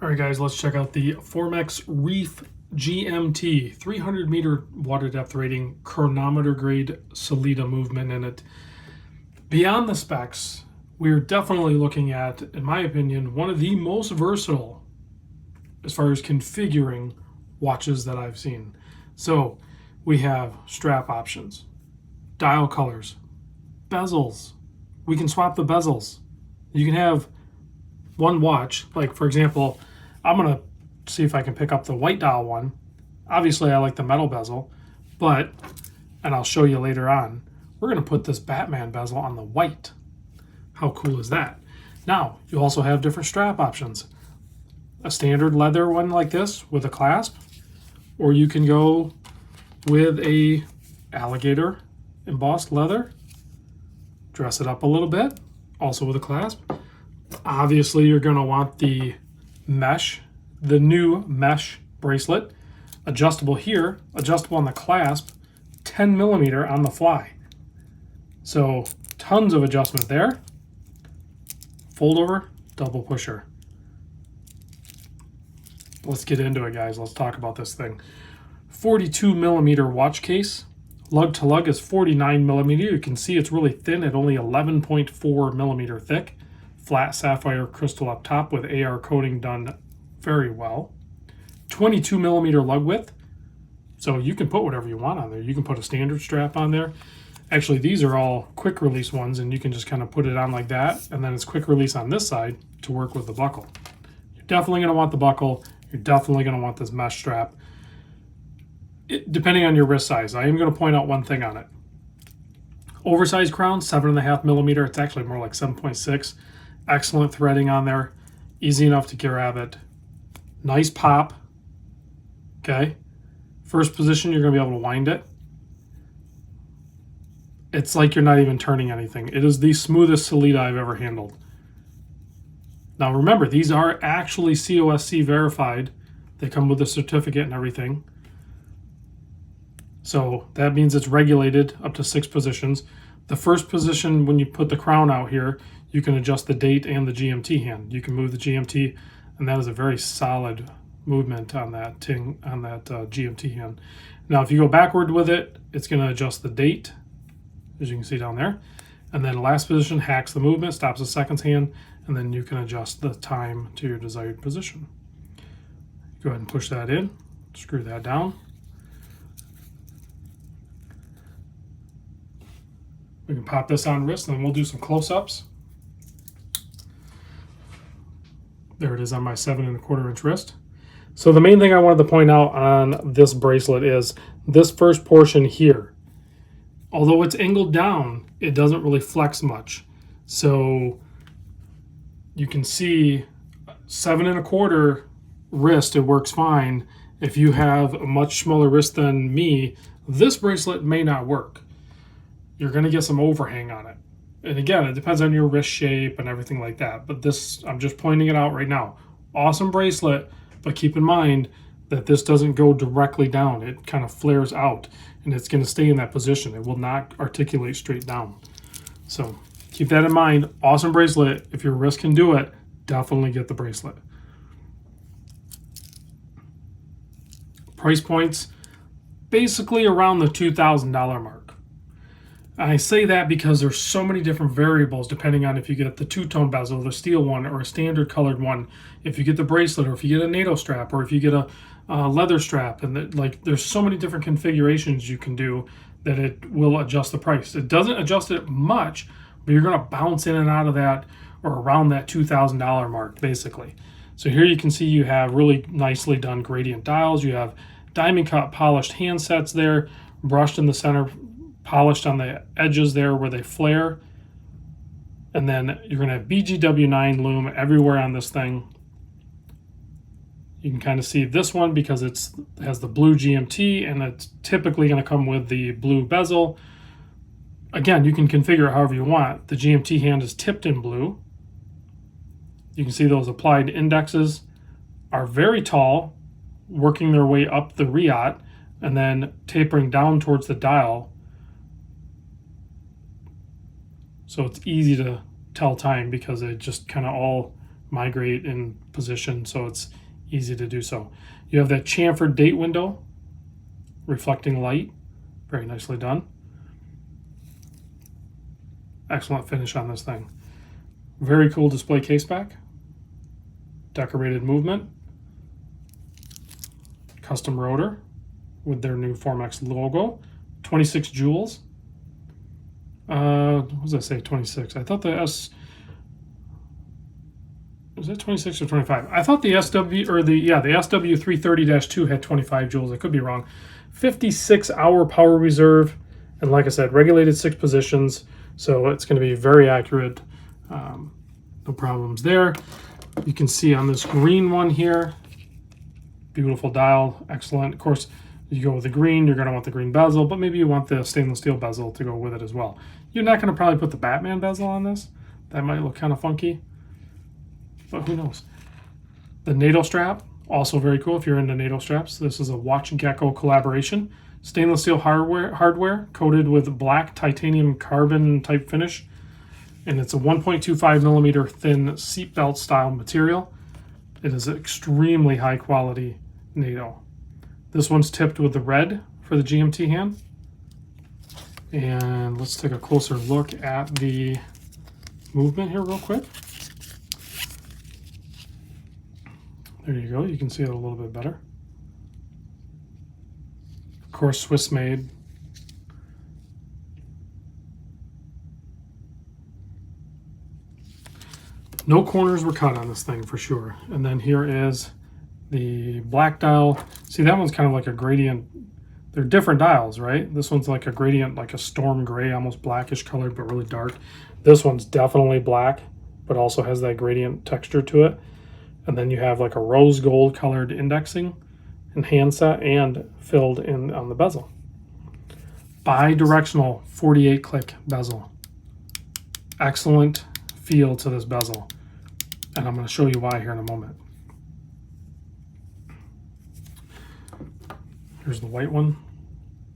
All right, guys, let's check out the Formex Reef GMT 300 meter water depth rating chronometer grade Salida movement in it. Beyond the specs, we're definitely looking at, in my opinion, one of the most versatile as far as configuring watches that I've seen. So we have strap options, dial colors, bezels. We can swap the bezels. You can have one watch, like for example, I'm going to see if I can pick up the white dial one. Obviously, I like the metal bezel, but, and I'll show you later on, we're going to put this Batman bezel on the white. How cool is that? Now, you also have different strap options. A standard leather one like this with a clasp, or you can go with a alligator embossed leather, dress it up a little bit, also with a clasp. Obviously, you're going to want the mesh, the new mesh bracelet, adjustable here, adjustable on the clasp, 10 millimeter on the fly. So tons of adjustment there. Fold over, double pusher. Let's get into it, guys. Let's talk about this thing. 42 millimeter watch case. Lug to lug is 49 millimeter. You can see it's really thin at only 11.4 millimeter thick. Flat sapphire crystal up top with AR coating done very well. 22 millimeter lug width. So you can put whatever you want on there. You can put a standard strap on there. Actually, these are all quick release ones, and you can just kind of put it on like that, and then it's quick release on this side to work with the buckle. You're definitely going to want the buckle. You're definitely going to want this mesh strap. Depending on your wrist size, I am going to point out one thing on it. Oversized crown, 7.5 millimeter. It's actually more like 7.6. Excellent threading on there. Easy enough to grab it. Nice pop. Okay. First position, you're going to be able to wind it. It's like you're not even turning anything. It is the smoothest Salida I've ever handled. Now remember, these are actually COSC verified. They come with a certificate and everything. So that means it's regulated up to 6 positions. The first position, when you put the crown out here, you can adjust the date and the GMT hand. You can move the GMT, and that is a very solid movement on that GMT hand. Now, if you go backward with it, it's going to adjust the date, as you can see down there. And then last position hacks the movement, stops the seconds hand, and then you can adjust the time to your desired position. Go ahead and push that in, screw that down. We can pop this on wrist, and then we'll do some close-ups. There it is on my 7.25 inch wrist. So the main thing I wanted to point out on this bracelet is this first portion here. Although it's angled down, it doesn't really flex much. So you can see 7.25 wrist, it works fine. If you have a much smaller wrist than me, this bracelet may not work. You're going to get some overhang on it. And again, it depends on your wrist shape and everything like that. But this, I'm just pointing it out right now. Awesome bracelet, but keep in mind that this doesn't go directly down. It kind of flares out, and it's going to stay in that position. It will not articulate straight down. So keep that in mind. Awesome bracelet. If your wrist can do it, definitely get the bracelet. Price points, basically around the $2,000 mark. I say that because there's so many different variables depending on if you get the two-tone bezel, the steel one, or a standard colored one, if you get the bracelet, or if you get a Nato strap, or if you get a leather strap, and there's so many different configurations you can do that it will adjust the price. It doesn't adjust it much, but you're going to bounce in and out of that or around that $2,000 mark, basically. So here you can see you have really nicely done gradient dials. You have diamond cut polished handsets there, brushed in the center, polished on the edges there where they flare. And then you're going to have BGW9 loom everywhere on this thing. You can kind of see this one because it has the blue GMT, and it's typically going to come with the blue bezel. Again, you can configure it however you want. The GMT hand is tipped in blue. You can see those applied indexes are very tall, working their way up the riot, and then tapering down towards the dial. So it's easy to tell time because it just kind of all migrate in position, so it's easy to do so. You have that chamfered date window, reflecting light, very nicely done. Excellent finish on this thing. Very cool display case back, decorated movement, custom rotor with their new Formex logo, 26 joules. What does that say, 26? I thought the S, was it 26 or 25? I thought the SW, or the SW330-2 had 25 joules. I could be wrong. 56-hour power reserve, and like I said, regulated 6 positions, so it's going to be very accurate. No problems there. You can see on this green one here, beautiful dial, excellent. Of course, you go with the green, you're going to want the green bezel, but maybe you want the stainless steel bezel to go with it as well. You're not going to probably put the Batman bezel on this. That might look kind of funky, but who knows. The Nato Strap, also very cool if you're into Nato straps. This is a Watch Gecko collaboration. Stainless steel hardware coated with black titanium carbon type finish. And it's a 1.25 millimeter thin seatbelt style material. It is extremely high quality Nato. This one's tipped with the red for the GMT hand. And let's take a closer look at the movement here real quick. There you go, you can see it a little bit better. Of course, Swiss made. No corners were cut on this thing for sure. And then here is the black dial. See, that one's kind of like a gradient. They're different dials, right? This one's like a gradient, like a storm gray, almost blackish colored, but really dark. This one's definitely black, but also has that gradient texture to it. And then you have like a rose gold colored indexing and handset and filled in on the bezel. Bi-directional 48 click bezel. Excellent feel to this bezel. And I'm going to show you why here in a moment. Here's the white one.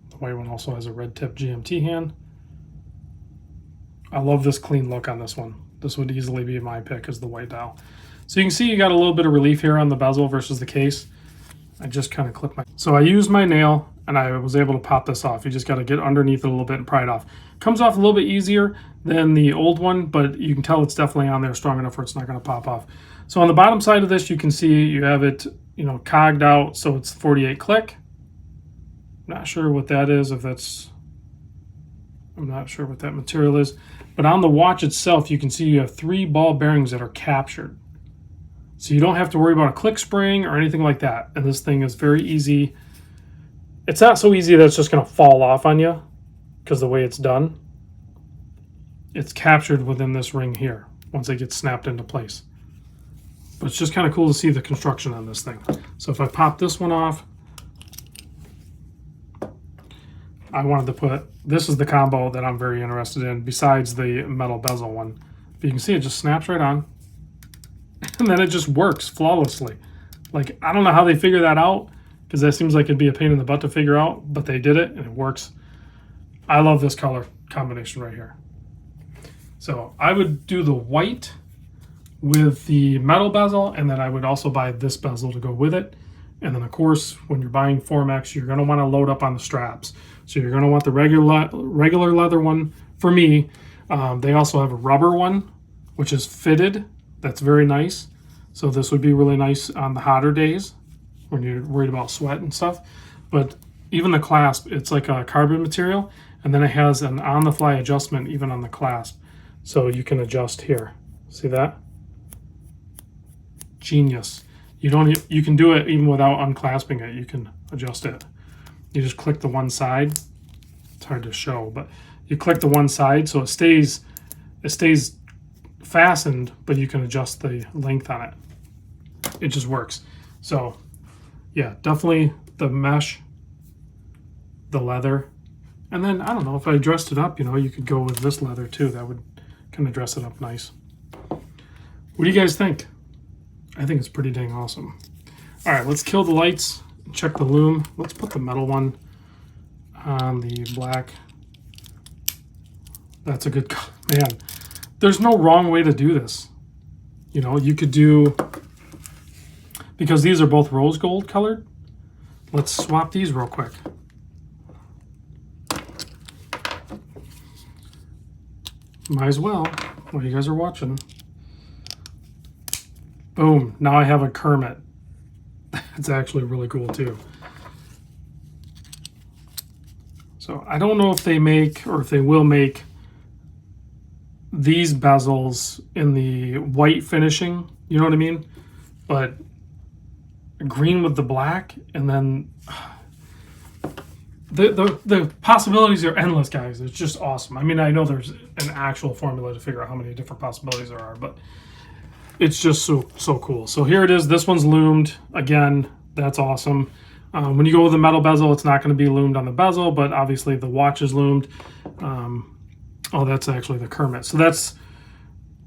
The white one also has a red tip GMT hand. I love this clean look on this one. This would easily be my pick as the white dial. So you can see you got a little bit of relief here on the bezel versus the case. I just kind of clipped my... So I used my nail and I was able to pop this off. You just got to get underneath it a little bit and pry it off. Comes off a little bit easier than the old one, but you can tell it's definitely on there strong enough where it's not going to pop off. So on the bottom side of this, you can see you have it, cogged out, so it's 48 click. Not sure what that is, I'm not sure what that material is. But on the watch itself, you can see you have 3 ball bearings that are captured. So you don't have to worry about a click spring or anything like that. And this thing is very easy. It's not so easy that it's just going to fall off on you because the way it's done. It's captured within this ring here once it gets snapped into place. But it's just kind of cool to see the construction on this thing. So if I pop this one off, I wanted to put, this is the combo that I'm very interested in besides the metal bezel one. But you can see it just snaps right on. And then it just works flawlessly. Like, I don't know how they figure that out because that seems like it'd be a pain in the butt to figure out, but they did it and it works. I love this color combination right here. So I would do the white with the metal bezel, and then I would also buy this bezel to go with it. And then of course, when you're buying Formex, you're going to want to load up on the straps. So you're going to want the regular leather one. For me, they also have a rubber one, which is fitted. That's very nice. So this would be really nice on the hotter days when you're worried about sweat and stuff. But even the clasp, it's like a carbon material, and then it has an on-the-fly adjustment even on the clasp. So you can adjust here. See that? Genius. You can do it even without unclasping it. You can adjust it. You just click the one side. It's hard to show, but you click the one side so it stays fastened, but you can adjust the length on it. It just works. So yeah, definitely the mesh, the leather, and then I don't know, if I dressed it up, you could go with this leather too. That would kind of dress it up nice. What do you guys think? I think it's pretty dang awesome. All right, let's kill the lights, check the loom. Let's put the metal one on the black. That's a good, man, there's no wrong way to do this. You know, you could do, because these are both rose gold colored, let's swap these real quick. Might as well, while you guys are watching. Boom, now I have a Kermit. It's actually really cool too. So I don't know if they make, or if they will make, these bezels in the white finishing, you know what I mean? But green with the black, and then the possibilities are endless, guys. It's just awesome. I mean, I know there's an actual formula to figure out how many different possibilities there are, but it's just so cool. So here it is. This one's loomed. Again, that's awesome. When you go with a metal bezel, it's not going to be loomed on the bezel, but obviously the watch is loomed. Oh, that's actually the Kermit. So that's,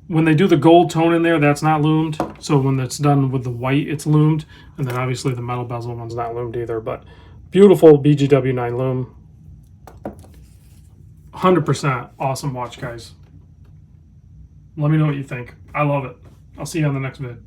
when they do the gold tone in there, that's not loomed. So when it's done with the white, it's loomed. And then obviously the metal bezel one's not loomed either. But beautiful BGW9 loom. 100% awesome watch, guys. Let me know what you think. I love it. I'll see you on the next vid.